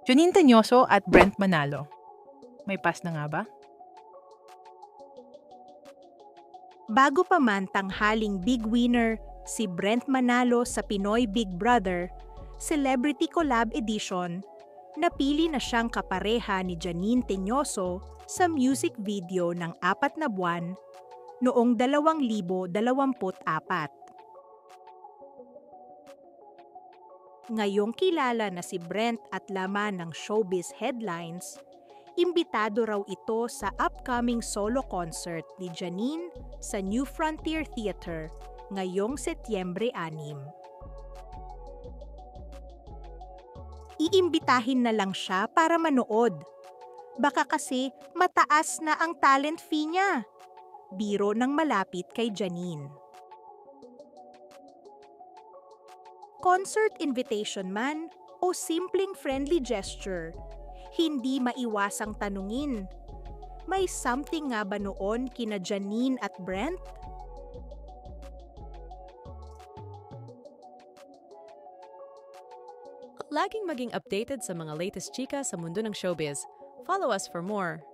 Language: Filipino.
Junine Teñoso at Brent Manalo. May pass na nga ba? Bago pa man tanghaling big winner si Brent Manalo sa Pinoy Big Brother Celebrity Collab Edition, napili na siyang kapareha ni Janine Teñoso sa music video ng 4 na buwan noong 2024. Ngayong kilala na si Brent at laman ng showbiz headlines, imbitado raw ito sa upcoming solo concert ni Janine sa New Frontier Theater ngayong Setyembre 6. Iimbitahin na lang siya para manood. Baka kasi mataas na ang talent fee niya. Biro ng malapit kay Janine. Concert invitation man o simpleng friendly gesture, hindi maiwasang tanungin, may something nga ba noon kina Janine at Brent? Laging maging updated sa mga latest chika sa mundo ng showbiz. Follow us for more.